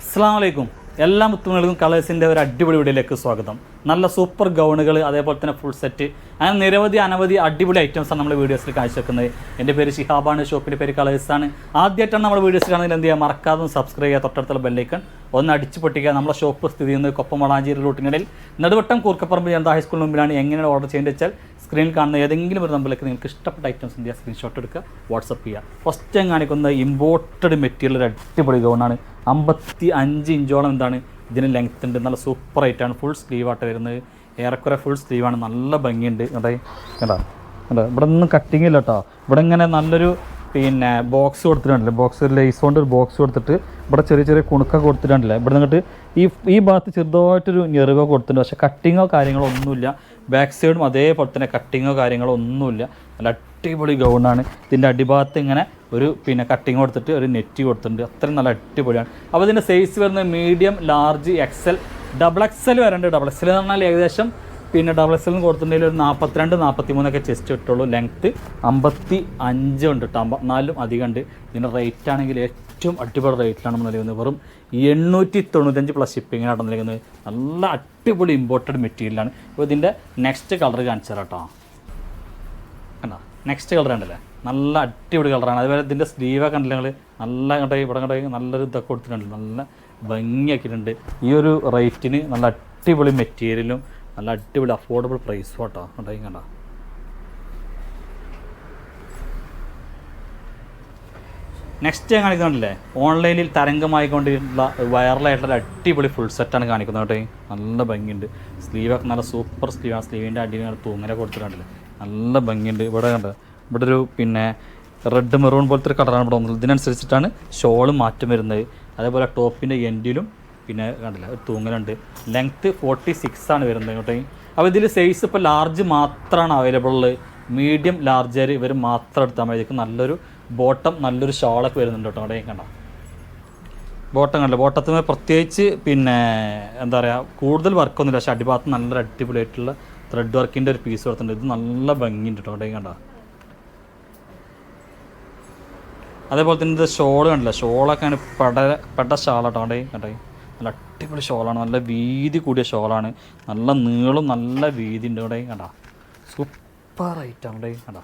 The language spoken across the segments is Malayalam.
അസ്സലാമു അലൈക്കും. എല്ലാ മുത്തുമണികൾക്കും കളേഴ്സിൻ്റെ ഒരു അടിപൊളി വീഡിയോയിലേക്ക് സ്വാഗതം. നല്ല സൂപ്പർ ഗൗണുകൾ, അതേപോലെ തന്നെ ഫുൾ സെറ്റ്, അങ്ങനെ അനവധി അടിപൊളി ഐറ്റംസാണ് നമ്മൾ വീഡിയോസിൽ കാഴ്ചവെക്കുന്നത്. എൻ്റെ പേര് ഷിഹാബാണ്, ഷോപ്പിൻ്റെ പേര് കളേഴ്സാണ്. ആദ്യമായിട്ടാണ് നമ്മൾ വീഡിയോസ് കാണുന്നതിൽ എന്ത് ചെയ്യുക, മറക്കാതെ സബ്സ്ക്രൈബ് ചെയ്യുക, തൊട്ടടുത്തുള്ള ബെല്ലൈക്കൺ ഒന്ന് അടിച്ച് പൊട്ടിക്കുക. നമ്മളെ ഷോപ്പ് സ്ഥിതി ചെയ്യുന്നത് കൊപ്പം വളാഞ്ചേരി റൂട്ടിനിടയിൽ നെടുവട്ടം കൂർക്കപ്പറമ്പ് ജനതാ ഹൈസ്കൂളിന് മുമ്പിലാണ്. എങ്ങനെയാണ് ഓർഡർ ചെയ്യേണ്ടത് വെച്ചാൽ സ്ക്രീനിൽ കാണുന്ന ഏതെങ്കിലും ഒരു നമ്പറിലേക്ക് നിങ്ങൾക്ക് ഇഷ്ടപ്പെട്ട ഐറ്റംസ് എന്ത് ചെയ്യുക, സ്ക്രീൻഷോട്ട് എടുക്കുക, വാട്സപ്പ് ചെയ്യുക. ഫസ്റ്റ് ഞാൻ കാണിക്കുന്ന ഇമ്പോർട്ടഡ് മെറ്റീരിയൽ ഒരു അടിപൊളി ഗൗണാണ്. 55 ഇഞ്ചോളം എന്താണ് ഇതിന് ലെങ്ത് ഉണ്ട്. നല്ല സൂപ്പർ ആയിട്ടാണ്. ഫുൾ സ്ലീവായിട്ട് വരുന്നത്. ഏറെക്കുറെ ഫുൾ സ്ലീവാണ്. നല്ല ഭംഗിയുണ്ട്. കേട്ടോ കേട്ടോ കേട്ടോ ഇവിടെ ഒന്നും കട്ടിങ് ഇല്ല കേട്ടോ. ഇവിടെ ഇങ്ങനെ നല്ലൊരു ബോക്സ് കൊടുത്തിട്ടുണ്ടല്ലേ, ബോക്സ് ഒരു ലേസ് കൊണ്ട് ഒരു ബോക്സ് കൊടുത്തിട്ട് ഇവിടെ ചെറിയ കുണുക്കൊക്കെ കൊടുത്തിട്ടുണ്ടല്ലേ. ഇവിടെ നിന്നിട്ട് ഈ ഭാഗത്ത് ചെറുതായിട്ടൊരു ഞെറിവോ കൊടുത്തിട്ടുണ്ട്. പക്ഷേ കട്ടിങ്ങോ കാര്യങ്ങളോ ഒന്നുമില്ല. ബാക്ക് സൈഡും അതേപോലെ തന്നെ കട്ടിങ്ങോ കാര്യങ്ങളോ ഒന്നുമില്ല. നല്ല അടിപൊളി ഗൗണാണ്. ഇതിൻ്റെ അടിഭാഗത്ത് ഇങ്ങനെ ഒരു കട്ടിങ് കൊടുത്തിട്ട് ഒരു നെറ്റ് കൊടുത്തിട്ടുണ്ട്. അത്രയും നല്ല അടിപൊളിയാണ്. അപ്പോൾ ഇതിൻ്റെ സൈസ് വരുന്നത് medium, large, XL, double XL വരേണ്ടത്. ഡബിൾ എക്സൽ എന്ന് പറഞ്ഞാൽ ഏകദേശം ഡബിൾ എക്സലിന് കൊടുത്തിട്ടുണ്ടെങ്കിൽ ഒരു 42-43 ചെസ്റ്റ് ഇട്ടുള്ളൂ. ലെങ്ത്ത് 55 ഉണ്ട് കേട്ടോ. 54 അധികം ഉണ്ട്. ഇതിൻ്റെ റേറ്റ് ആണെങ്കിൽ ഏറ്റവും അടിപൊളി റേറ്റിലാണ് നമ്മൾ നൽകുന്നത്. വെറും 895 പ്ലസ് ഷിപ്പിങ്ങിനാണ് നൽകുന്നത്. നല്ല അടിപൊളി ഇമ്പോർട്ടഡ് മെറ്റീരിയലാണ്. അപ്പോൾ ഇതിൻ്റെ നെക്സ്റ്റ് കളർ കാണിച്ചു തരാം കേട്ടോ. കണ്ടോ, നെക്സ്റ്റ് കളർ ഉണ്ടല്ലേ, നല്ല അടിപൊളി കളറാണ്. അതുപോലെ ഇതിൻ്റെ സ്ലീവൊക്കെ ഉണ്ടല്ലോ നിങ്ങൾ നല്ല ഇവിടെ നല്ലൊരു ഇതൊക്കെ കൊടുത്തിട്ടുണ്ട്. നല്ല ഭംഗിയാക്കിയിട്ടുണ്ട്. ഈ ഒരു റേറ്റിന് നല്ല അടിപൊളി മെറ്റീരിയലും നല്ല അടിപൊളി അഫോർഡബിൾ പ്രൈസും കേട്ടോ. കണ്ടോ നെക്സ്റ്റ് ഞാൻ കാണിക്കുന്നുണ്ടല്ലേ, ഓൺലൈനിൽ തരംഗമായിക്കൊണ്ടിരുന്ന വൈറലായിട്ടുള്ള അടിപൊളി ഫുൾ സെറ്റാണ് കാണിക്കുന്നത് കേട്ടോ. നല്ല ഭംഗിയുണ്ട്. സ്ലീവൊക്കെ നല്ല സൂപ്പർ സ്ലീവാണ്. സ്ലീവിൻ്റെ അടിയിൽ തൂങ്ങല കൊടുത്തിട്ടുണ്ടല്ലേ, നല്ല ഭംഗിയുണ്ട്. ഇവിടെ കണ്ടോ, ഇവിടെ ഒരു റെഡ് മെറൂൺ പോലത്തെ ഒരു കളറാണ് ഇവിടെ വന്നത്. ഇതിനനുസരിച്ചിട്ടാണ് ഷോള് മാറ്റം വരുന്നത്. അതേപോലെ ടോപ്പിൻ്റെ എൻഡിലും കണ്ടില്ല ഒരു തൂങ്ങലുണ്ട്. ലെങ്ത്ത് 46 ആണ് വരുന്നത് കേട്ടോ. അപ്പോൾ ഇതിൽ സൈസ് ഇപ്പോൾ ലാർജ് മാത്രമാണ് അവൈലബിൾ ഉള്ളത്. മീഡിയം, ലാർജ് ഇവർ മാത്രം എടുത്താൽ മതി. ഇതിക്ക് നല്ലൊരു ബോട്ടം, നല്ലൊരു ഷോളൊക്കെ വരുന്നുണ്ട് കേട്ടോ. അവിടെ കണ്ടോ ബോട്ടം കണ്ടില്ല. ബോട്ടത്തിന് പ്രത്യേകിച്ച് എന്താ പറയുക, കൂടുതൽ വർക്കൊന്നുമില്ല. പക്ഷേ അടിഭാഗത്ത് നല്ലൊരു അടിപൊളിയായിട്ടുള്ള ത്രെഡ് വർക്കിൻ്റെ ഒരു പീസ് കൊടുത്തിട്ടുണ്ട്. ഇത് നല്ല ഭംഗിയുണ്ട് കേട്ടോ. അവിടെ കണ്ടോ. അതേപോലെ തന്നെ ഇത് ഷോള് കണ്ടില്ല, ഷോളൊക്കെ പെട ഷാളാട്ടോ. അവിടെ കണ്ടോ, നല്ല അടിപൊളി ഷോളാണ്. നല്ല വീതി കൂടിയ ഷോളാണ്. നല്ല നീളും നല്ല വീതി ഉണ്ട്. ഇവിടെ കണ്ടോ, സൂപ്പർ റേറ്റാണ്. ഇവിടെ കണ്ടോ.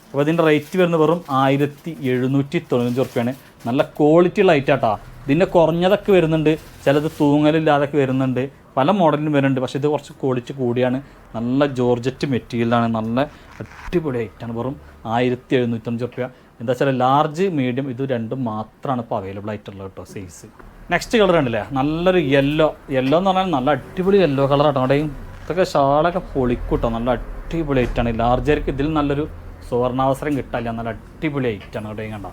അപ്പോൾ ഇതിൻ്റെ റേറ്റ് വരുന്നത് വെറും 1795 റുപ്യാണ്. നല്ല ക്വാളിറ്റി ഉള്ള ഐറ്റാട്ടോ. ഇതിൻ്റെ കുറഞ്ഞതൊക്കെ വരുന്നുണ്ട്, ചിലത് തൂങ്ങലില്ലാതൊക്കെ വരുന്നുണ്ട്, പല മോഡലിനും വരുന്നുണ്ട്. പക്ഷേ ഇത് കുറച്ച് ക്വാളിറ്റി കൂടിയാണ്. നല്ല ജോർജറ്റ് മെറ്റീരിയലാണ്. നല്ല അടിപൊളി ഐറ്റാണ്. വെറും 1795 റുപ്യ. എന്താ വെച്ചാൽ ലാർജ്, മീഡിയം ഇത് രണ്ടും മാത്രമാണ് ഇപ്പോൾ അവൈലബിൾ ആയിട്ടുള്ളത് കേട്ടോ സൈസ്. നെക്സ്റ്റ് കളർ ഉണ്ടല്ലേ, നല്ലൊരു യെല്ലോ എന്ന് പറഞ്ഞാൽ നല്ല അടിപൊളി യെല്ലോ കളറാട്ടോ. അവിടെയും ഇതൊക്കെ ഷാളൊക്കെ പൊളിക്കൂട്ടോ. നല്ല അടിപൊളി ഐറ്റാണ്. ലാർജർക്ക് ഇതിൽ നല്ലൊരു സുവർണാവസരം കിട്ടാല്ല. നല്ല അടിപൊളി ഐറ്റാണ്. അവിടെയും കണ്ടോ.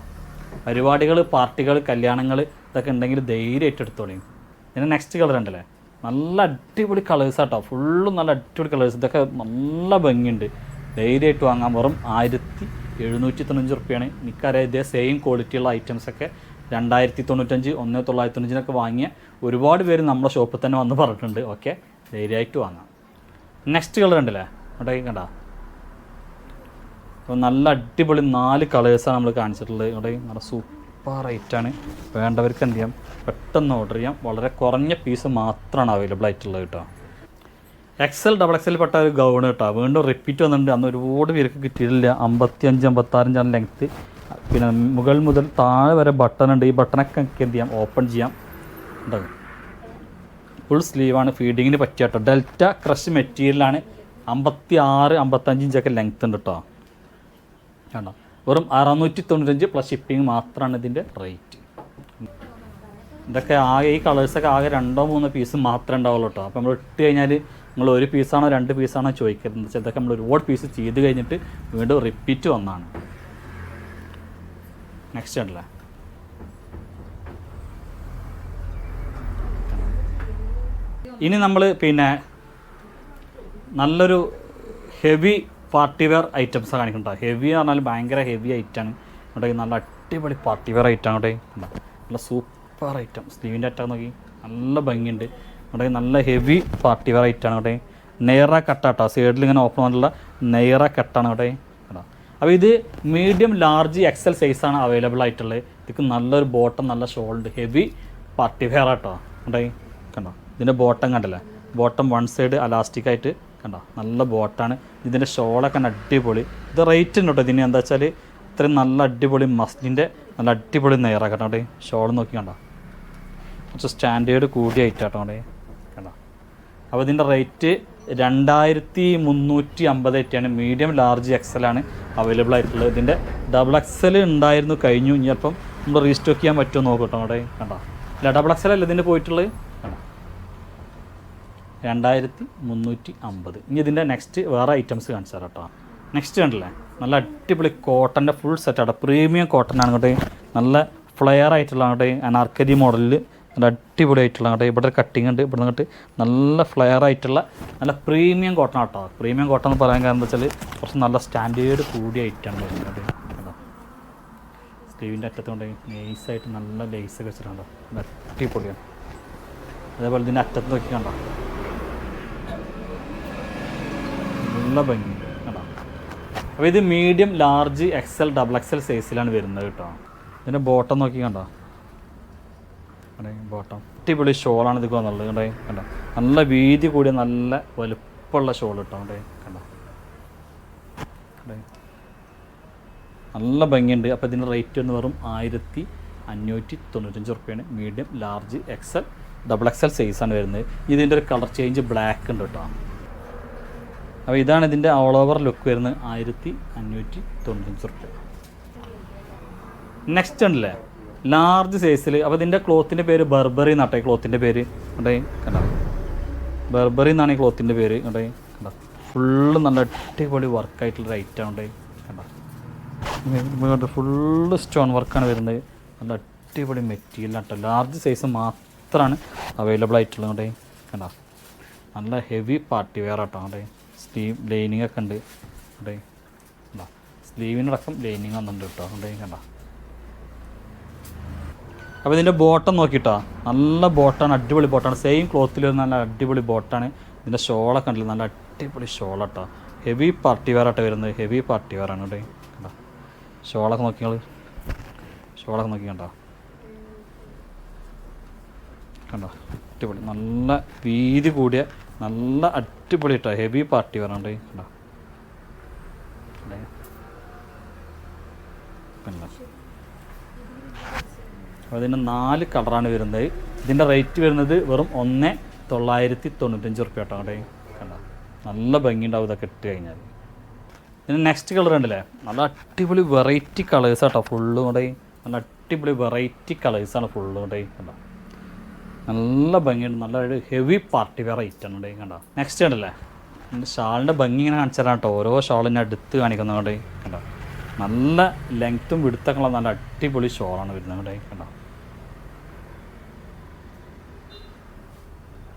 പരിപാടികൾ, പാർട്ടികൾ, കല്യാണങ്ങൾ ഇതൊക്കെ ഉണ്ടെങ്കിൽ ധൈര്യമായിട്ട് എടുത്തോളയും. പിന്നെ നെക്സ്റ്റ് കളർ ഉണ്ടല്ലേ, നല്ല അടിപൊളി കളേഴ്സാട്ടോ. ഫുള്ളും നല്ല അടിപൊളി കളേഴ്സ്. ഇതൊക്കെ നല്ല ഭംഗിയുണ്ട്. ധൈര്യമായിട്ട് വാങ്ങാൻ. വെറും 1795 റുപ്യാണ്. എനിക്കറിയാം ഇതേ സെയിം ക്വാളിറ്റിയുള്ള ഐറ്റംസൊക്കെ 2095, 1995 വാങ്ങിയ ഒരുപാട് പേര് നമ്മുടെ ഷോപ്പിൽ തന്നെ വന്ന് പറഞ്ഞിട്ടുണ്ട്. ഓക്കെ, ധൈര്യമായിട്ട് വാങ്ങാം. നെക്സ്റ്റ് കളർ ഉണ്ടല്ലേ, അവിടെ കണ്ടാ. അപ്പോൾ നല്ല അടിപൊളി 4 കളേഴ്സാണ് നമ്മൾ കാണിച്ചിട്ടുള്ളത്. ഇവിടെ നല്ല സൂപ്പർ റേറ്റാണ്. വേണ്ടവർക്ക് എന്ത് ചെയ്യാം, പെട്ടെന്ന് ഓർഡർ ചെയ്യാം. വളരെ കുറഞ്ഞ പീസ് മാത്രമാണ് അവൈലബിൾ ആയിട്ടുള്ളത് കേട്ടോ. എക്സൽ, ഡബിൾ എക്സൽ പെട്ട ഒരു ഗൗൺ കേട്ടോ. വീണ്ടും റിപ്പീറ്റ് വന്നിട്ടുണ്ട്. അന്ന് ഒരുപാട് പേർക്ക് കിട്ടിയിട്ടില്ല. 55-56 ഇഞ്ചാണ് ലെങ്ത്ത്. മുകൾ മുതൽ താഴെ വരെ ബട്ടൺ ഉണ്ട്. ഈ ബട്ടണൊക്കെ എന്ത് ചെയ്യാം, ഓപ്പൺ ചെയ്യാം. ഉണ്ടാകും. ഫുൾ സ്ലീവാണ്. ഫീഡിങ്ങിന് പറ്റിയ കേട്ടോ. ഡെൽറ്റ ക്രഷ് മെറ്റീരിയലാണ്. 56-55 ഇഞ്ചൊക്കെ ലെങ്ത്ത് ഉണ്ട് കേട്ടോ. കണ്ടോ, വെറും 695 പ്ലസ് ഷിപ്പിംഗ് മാത്രമാണ് ഇതിൻ്റെ റേറ്റ്. ഇതൊക്കെ ആകെ ഈ കളേഴ്സൊക്കെ ആകെ 2-3 പീസ് മാത്രമേ ഉണ്ടാവുള്ളൂ കേട്ടോ. അപ്പോൾ നമ്മൾ ഇട്ട് കഴിഞ്ഞാൽ നിങ്ങൾ 1 പീസാണോ 2 പീസാണോ ചോദിക്കരുത്. എന്താ വെച്ചാൽ ഇതൊക്കെ നമ്മൾ ഒരുപാട് പീസ് ചെയ്ത് കഴിഞ്ഞിട്ട് വീണ്ടും റിപ്പീറ്റ് വന്നതാണ്. നെക്സ്റ്റ് ഉണ്ടല്ലേ, ഇനി നമ്മൾ നല്ലൊരു ഹെവി പാർട്ടി വെയർ ഐറ്റംസ് കാണിക്കുന്നുണ്ടോ. ഹെവി എന്ന് പറഞ്ഞാൽ ഭയങ്കര ഹെവി ഐറ്റാണ്. അവിടെ നല്ല അടിപൊളി പാർട്ടി വെയർ ഐറ്റാണ്. അവിടെ നല്ല സൂപ്പർ ഐറ്റം. സ്ലീവിൻ്റെ അറ്റം നോക്കി നല്ല ഭംഗിയുണ്ട്. അവിടെ നല്ല ഹെവി പാർട്ടി വെയർ ഐറ്റാണ്. അവിടെ നെയ്റ കട്ടാട്ടോ. സൈഡിൽ ഇങ്ങനെ ഓപ്പൺ ആയിട്ടുള്ള നെയ്റ കട്ടാണ് അവിടെ. അപ്പോൾ ഇത് മീഡിയം, ലാർജ്, എക്സൽ സൈസാണ് അവൈലബിൾ ആയിട്ടുള്ളത്. ഇതിക്ക് നല്ലൊരു ബോട്ടം, നല്ല ഷോളുണ്ട്. ഹെവി പാർട്ടി വെയർ ആട്ടോ ഉണ്ടായി കണ്ടോ. ഇതിൻ്റെ ബോട്ടം കണ്ടല്ലേ, ബോട്ടം വൺ സൈഡ് അലാസ്റ്റിക് ആയിട്ട് കണ്ടോ, നല്ല ബോട്ടാണ്. ഇതിൻ്റെ ഷോളൊക്കെ അടിപൊളി. ഇത് റേറ്റ് ഉണ്ട് കേട്ടോ ഇതിന്. എന്താ വെച്ചാൽ ഇത്രയും നല്ല അടിപൊളി മസ്ലിൻ്റെ നല്ല അടിപൊളി നെയ്റാണ് കേട്ടോ. അവിടെ ഷോൾ നോക്കി കണ്ടോ, കുറച്ച് സ്റ്റാൻഡേർഡ് കൂടിയ ഐറ്റാട്ടോ അവിടെ കണ്ടോ. അപ്പോൾ ഇതിൻ്റെ റേറ്റ് 2350 മീഡിയം ലാർജ് എക്സലാണ് അവൈലബിൾ ആയിട്ടുള്ളത്. ഇതിൻ്റെ ഡബിൾ എക്സൽ ഉണ്ടായിരുന്നു, കഴിഞ്ഞു. ഇനി അപ്പം നമ്മൾ റീസ്റ്റോക്ക് ചെയ്യാൻ പറ്റുമോ നോക്കട്ടോ അവിടെ കണ്ടോ. അല്ല ഡബിൾ എക്സൽ അല്ല ഇതിൻ്റെ പോയിട്ടുള്ളത് കണ്ടോ, 2350. ഇനി ഇതിൻ്റെ നെക്സ്റ്റ് വേറെ ഐറ്റംസ് കാണിച്ചു തരാം കേട്ടോ. നെക്സ്റ്റ് കണ്ടില്ലേ, നല്ല അടിപൊളി കോട്ടൻ്റെ ഫുൾ സെറ്റാണ്, പ്രീമിയം കോട്ടൺ ആണ് കേട്ടോ. നല്ല ഫ്ലെയർ ആയിട്ടുള്ള കേട്ടോ, അനാർക്കലി മോഡലിൽ നല്ല അടിപൊളി ആയിട്ടുള്ള കേട്ടോ. ഇവിടെ കട്ടിങ് ഉണ്ട്, ഇവിടെ നിന്നിട്ട് നല്ല ഫ്ലെയർ ആയിട്ടുള്ള നല്ല പ്രീമിയം കോട്ടൺ കേട്ടോ. പ്രീമിയം കോട്ടൺ എന്ന് പറയാൻ കാരണം എന്താ വെച്ചാൽ കുറച്ച് നല്ല സ്റ്റാൻഡേർഡ് കൂടിയ ഐറ്റമാണ് വരുന്നത് കേട്ടോ. സ്ലീവിൻ്റെ അറ്റത്തുകൊണ്ട് നൈസായിട്ട് നല്ല ലേസൊക്കെ വെച്ചിട്ടുണ്ടോ, നല്ല അടിപൊളിയാണ്. അതേപോലെ ഇതിൻ്റെ അറ്റത്ത് നോക്കി കണ്ടോ, നല്ല ഭംഗി കണ്ടോ. അപ്പോൾ ഇത് medium large XL double XL സൈസിലാണ് വരുന്നത് കേട്ടോ. ഇതിൻ്റെ ബോട്ടം നോക്കി കണ്ടോ, ബോട്ടം അടിപൊളി ഷോളാണ് ഇത് വന്നുള്ളത് കണ്ടോ. കണ്ടോ നല്ല വീതി കൂടിയ നല്ല വലുപ്പമുള്ള ഷോൾ കേട്ടോ കണ്ടോ. കണ്ടോ നല്ല ഭംഗിയുണ്ട്. അപ്പോൾ ഇതിൻ്റെ റേറ്റ് എന്ന് വെറും 1595 റുപ്യാണ്. Medium large XL double XL സൈസാണ് വരുന്നത്. ഇതിൻ്റെ ഒരു കളർ ചേഞ്ച് ബ്ലാക്ക് ഉണ്ട് കേട്ടോ. അപ്പോൾ ഇതാണ് ഇതിൻ്റെ ഓൾ ഓവർ ലുക്ക് വരുന്നത്, 1595 റുപ്യ. നെക്സ്റ്റ് ഉണ്ടല്ലേ ലാർജ് സൈസിൽ. അപ്പോൾ ഇതിൻ്റെ ക്ലോത്തിൻ്റെ പേര് ബർബറി എന്നാട്ടെ, ക്ലോത്തിൻ്റെ പേര് കണ്ടേ കണ്ടോ. ബർബറി എന്നാണ് ഈ ക്ലോത്തിൻ്റെ പേര് കണ്ടേ കണ്ടോ. ഫുള്ള് നല്ല അടിപൊളി വർക്കായിട്ടുള്ള ഐറ്റം ഉണ്ട് കണ്ടോ. ഫുള്ള് സ്റ്റോൺ വർക്കാണ് വരുന്നത്. നല്ല അടിപൊളി മെറ്റീരിയൽ കേട്ടോ. ലാർജ് സൈസ് മാത്രമാണ് അവൈലബിൾ ആയിട്ടുള്ളത് കണ്ടേ കണ്ടോ. നല്ല ഹെവി പാർട്ടി വെയർ ആട്ടോ കണ്ടേ. സ്ലീവ് ലൈനിങ് ഒക്കെ ഉണ്ട് കണ്ടേ കണ്ടോ. സ്ലീവിനടക്കം ലൈനിങ് വന്നിട്ടുണ്ട് കേട്ടോ കണ്ടേ കണ്ടോ. അപ്പോൾ ഇതിൻ്റെ ബോട്ടം നോക്കിയിട്ടോ, നല്ല ബോട്ടാണ്, അടിപൊളി ബോട്ടാണ്. സെയിം ക്ലോത്തിൽ വരുന്ന നല്ല അടിപൊളി ബോട്ടാണ്. ഇതിൻ്റെ ഷോളൊക്കെ ഉണ്ടല്ലോ, നല്ല അടിപൊളി ഷോളാട്ടോ. ഹെവി പാർട്ടി വെയർ ആട്ടോ വരുന്നത്, ഹെവി പാർട്ടി വെയർ ആണ് കേട്ടോ കണ്ടോ. ഷോളൊക്കെ നോക്കിയാൽ ഷോളൊക്കെ നോക്കി കണ്ടോ കണ്ടോ. അടിപൊളി നല്ല വീതി കൂടിയ നല്ല അടിപൊളി കേട്ടോ, ഹെവി പാർട്ടി വെയർ ആണ് കണ്ടോ. അപ്പോൾ ഇതിൻ്റെ 4 കളറാണ് വരുന്നത്. ഇതിൻ്റെ റേറ്റ് വരുന്നത് വെറും 1995 റുപ്യ കേട്ടോ അവിടെ കണ്ടോ. നല്ല ഭംഗിയുണ്ടാവും ഇതൊക്കെ ഇട്ട് കഴിഞ്ഞാൽ. ഇതിന് നെക്സ്റ്റ് കളർ ഉണ്ടല്ലേ, നല്ല അടിപൊളി വെറൈറ്റി കളേഴ്സ് ആട്ടോ ഫുള്ള് കൊണ്ടേ. നല്ല അടിപൊളി വെറൈറ്റി കളേഴ്സാണ് ഫുള്ള് കൊണ്ടേ കണ്ടോ. നല്ല ഭംഗിയുണ്ട്, നല്ല ഒരു ഹെവി പാർട്ടി വെയർ ഐറ്റം ഉണ്ട് കണ്ടോ. നെക്സ്റ്റ് ഉണ്ടല്ലേ, എൻ്റെ ഷാളിൻ്റെ ഭംഗി ഇങ്ങനെ കാണിച്ചാൽ കേട്ടോ, ഓരോ ഷാളിനെ അടുത്ത് കാണിക്കുന്നതുകൊണ്ട് കണ്ടോ. നല്ല ലെങ്ത്തും വിടുത്തൊക്കെ ഉള്ള നല്ല അടിപൊളി ഷോളാണ് വരുന്നത് ഇവിടെ കണ്ടോ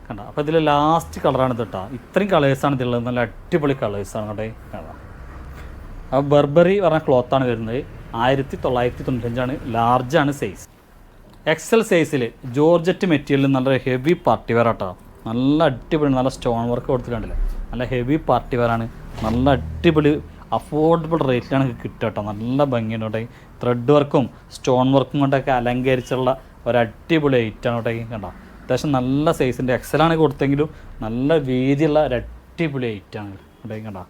കണ്ടോ. അപ്പോൾ ഇതിൽ ലാസ്റ്റ് കളറാണ് ഇത് കേട്ടോ. ഇത്രയും കളേഴ്സാണ് ഇതിലുള്ളത്, നല്ല അടിപൊളി കളേഴ്സാണ് ഇവിടെ കണ്ടോ. അപ്പോൾ ബർബറി പറഞ്ഞ ക്ലോത്താണ് വരുന്നത്, 1995 ലാർജാണ് സൈസ്. എക്സൽ സൈസിൽ ജോർജറ്റ് മെറ്റീരിയൽ നല്ല ഹെവി പാർട്ടി വെയർ ആട്ടോ. നല്ല അടിപൊളി നല്ല സ്റ്റോൺ വർക്ക് കൊടുത്തിട്ടുണ്ടല്ലേ, നല്ല ഹെവി പാർട്ടി വെയറാണ്. നല്ല അടിപൊളി അഫോർഡബിൾ റേറ്റിലാണ് കിട്ടുക കേട്ടോ. നല്ല ഭംഗിയുണ്ട് കേട്ടോ. ത്രെഡ് വർക്കും സ്റ്റോൺ വർക്കും കൊണ്ടൊക്കെ അലങ്കരിച്ചുള്ള ഒരു അടിപൊളി ഐറ്റാണ് കേട്ടോ കണ്ടോ. അത്യാവശ്യം നല്ല സൈസിൻ്റെ എക്സലാണ് കൊടുത്തെങ്കിലും നല്ല വീതിയുള്ള ഒരു അടിപൊളി ഐറ്റാണ് കേട്ടോ കണ്ടോ.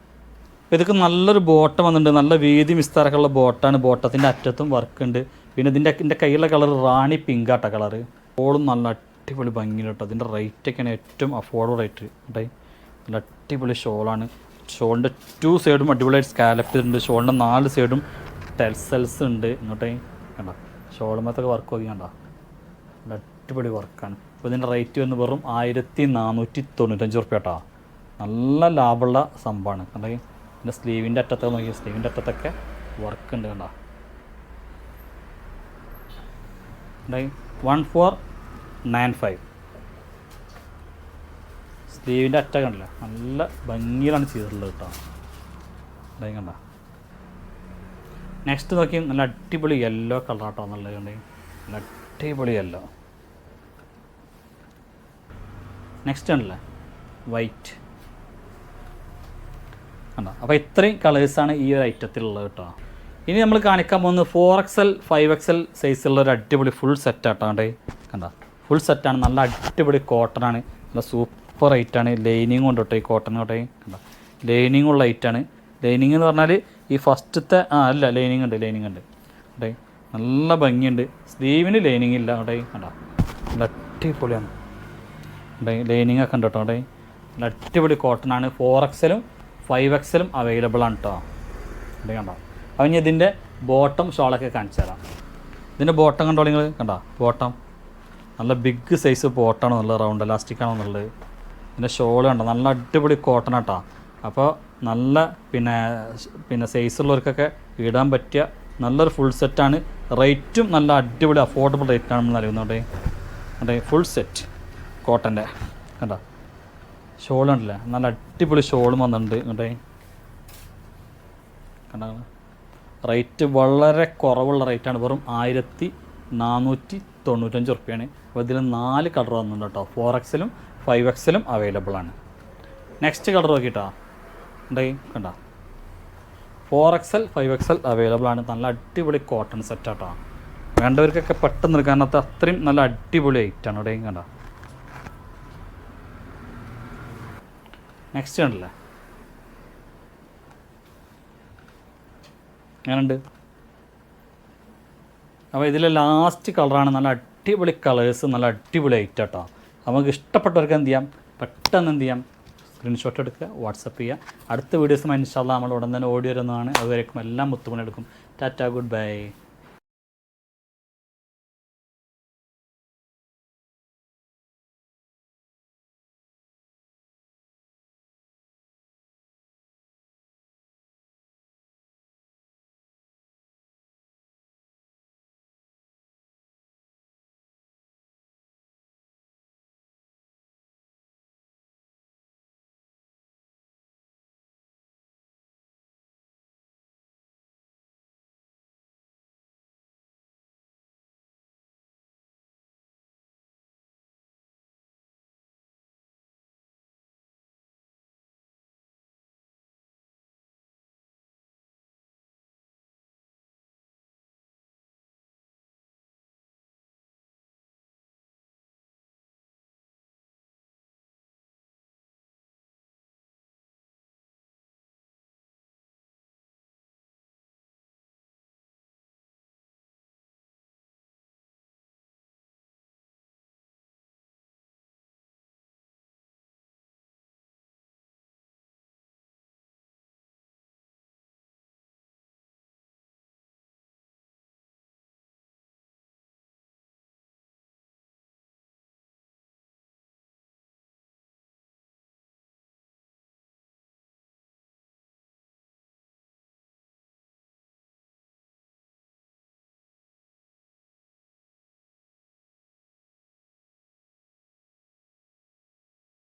അപ്പോൾ ഇതൊക്കെ നല്ലൊരു ബോട്ടം വന്നിട്ടുണ്ട്, നല്ല വീതി വിസ്താരമൊക്കെ ഉള്ള ബോട്ടാണ്. ബോട്ടത്തിൻ്റെ അറ്റത്തും വർക്ക് ഉണ്ട്. പിന്നെ എൻ്റെ കയ്യിലുള്ള കളർ റാണി പിങ്കാട്ട കളറ്. ഓളും നല്ല അടിപൊളി ഭംഗിയിൽ കേട്ടോ. അതിൻ്റെ റേറ്റൊക്കെയാണ് ഏറ്റവും അഫോർഡബിൾ റേറ്റ് കേട്ടോ. നല്ല അടിപൊളി ഷോളാണ്. ഷോളിൻ്റെ 2 സൈഡും അടിപൊളിയായിട്ട് സ്കാലപ്പ് ഉണ്ട്. ഷോളിൻ്റെ 4 സൈഡും ടെൽസൽസ് ഉണ്ട് ഇങ്ങോട്ടേ കണ്ടോ. ഷോളുമത്തൊക്കെ വർക്ക് നോക്കി കണ്ടോ, നല്ല അടിപൊളി വർക്കാണ്. അപ്പോൾ ഇതിൻ്റെ റേറ്റ് വന്ന് വെറും 1495 റുപ്യ കേട്ടോ. നല്ല ലാഭമുള്ള സംഭവമാണ് കണ്ടോ. പിന്നെ സ്ലീവിൻ്റെ അറ്റത്തൊക്കെ നോക്കി, സ്ലീവിൻ്റെ അറ്റത്തൊക്കെ വർക്ക് ഉണ്ട് കണ്ടോ. 1495 സ്ലീവിൻ്റെ അറ്റ കണ്ടില്ല, നല്ല ഭംഗിയിലാണ് ചെയ്തിട്ടുള്ളത് കേട്ടോ. അതായത് കണ്ട. നെക്സ്റ്റ് നോക്കി, നല്ല അടിപൊളി യെല്ലോ കളറാട്ടോ എന്നുള്ളത് കണ്ടേ, നല്ല അടിപൊളി യെല്ലോ. നെക്സ്റ്റ് ഉണ്ടല്ലേ വൈറ്റ് കണ്ടോ. അപ്പോൾ ഇത്രയും കളേഴ്സാണ് ഈ ഒരു ഐറ്റത്തിലുള്ളത് കേട്ടോ. ഇനി നമ്മൾ കാണിക്കാൻ പോകുന്നത് 4XL 5XL സൈസുള്ള ഒരു അടിപൊളി ഫുൾ സെറ്റാട്ടോ കണ്ടേ കണ്ടോ. ഫുൾ സെറ്റാണ്. നല്ല അടിപൊളി കോട്ടനാണ്, നല്ല സൂപ്പർ ഐറ്റാണ്. ലൈനിങ് കൊണ്ട് കേട്ടോ ഈ കോട്ടൺ കേട്ടോ കണ്ടോ, ലൈനിങ് ഉള്ള ഐറ്റാണ്. ലൈനിങ് എന്ന് പറഞ്ഞാൽ ഈ ഫസ്റ്റത്തെ അല്ല ലൈനിങ് ഉണ്ട് കേട്ടോ, നല്ല ഭംഗിയുണ്ട്. സ്ലീവിന് ലൈനിങ് ഇല്ല കേട്ടോ കണ്ടോ, നല്ല അടിപൊളിയാണ് ലൈനിങ് ഒക്കെ ഉണ്ട് കേട്ടോ. നല്ല അടിപൊളി കോട്ടനാണ്. 4XL 5XL അവൈലബിൾ ആണ് കേട്ടോ കണ്ടോ. അപ്പം ഇനി ഇതിൻ്റെ ബോട്ടം ഷോളൊക്കെ കാണിച്ചു തരാം. ഇതിൻ്റെ ബോട്ടം കണ്ടോ നിങ്ങൾ കണ്ടോ, ബോട്ടം നല്ല ബിഗ് സൈസ് ബോട്ടാണ്, നല്ല റൗണ്ട് എലാസ്റ്റിക്കാണോ എന്നുള്ളത്. ഇതിൻ്റെ ഷോൾ കണ്ടോ, നല്ല അടിപൊളി കോട്ടൺ കേട്ടോ. അപ്പോൾ നല്ല പിന്നെ സൈസുള്ളവർക്കൊക്കെ ഇടാൻ പറ്റിയ നല്ലൊരു ഫുൾ സെറ്റാണ്. റേറ്റും നല്ല അടിപൊളി അഫോർഡബിൾ റേറ്റാണ് നമ്മൾ നൽകുന്നത് കേട്ടോ. ഫുൾ സെറ്റ് കോട്ടൻ്റെ കണ്ടോ, ഷോൾ ഉണ്ടല്ലേ, നല്ല അടിപൊളി ഷോളും വന്നിട്ടുണ്ട് കേട്ടോ കണ്ടോ. റേറ്റ് വളരെ കുറവുള്ള റേറ്റാണ്, വെറും 1495 റുപ്യാണ്. അപ്പോൾ ഇതിൽ 4 കളർ വന്നിട്ടുണ്ട് കേട്ടോ. 4XL 5XL അവൈലബിൾ ആണ്. നെക്സ്റ്റ് കളർ നോക്കിയിട്ടോ കണ്ടോ, 4XL 5XL അവൈലബിൾ ആണ്. നല്ല അടിപൊളി കോട്ടൺ സെറ്റാട്ടോ, വേണ്ടവർക്കൊക്കെ പെട്ടെന്ന് എടുക്കാനകത്ത് അത്രയും നല്ല അടിപൊളി ഐറ്റാണ് ഇവിടെ കണ്ടോ. നെക്സ്റ്റ് കണ്ടല്ലേ, അങ്ങനെയുണ്ട്. അപ്പോൾ ഇതിലെ ലാസ്റ്റ് കളറാണ്, നല്ല അടിപൊളി കളേഴ്സ്, നല്ല അടിപൊളി ഐറ്റം കേട്ടോ. നമുക്ക് ഇഷ്ടപ്പെട്ടവർക്ക് എന്ത് ചെയ്യാം, പെട്ടെന്ന് എന്ത് ചെയ്യാം, സ്ക്രീൻഷോട്ട് എടുക്കുക, വാട്സപ്പ് ചെയ്യുക. അടുത്ത വീഡിയോസുമായി ഇൻഷാ അല്ലാഹ് നമ്മൾ ഉടൻ തന്നെ ഓടി വരുന്നതാണ്. അതുവരേക്കും എല്ലാം മുത്തുമണി എടുക്കും. Tata, good bye.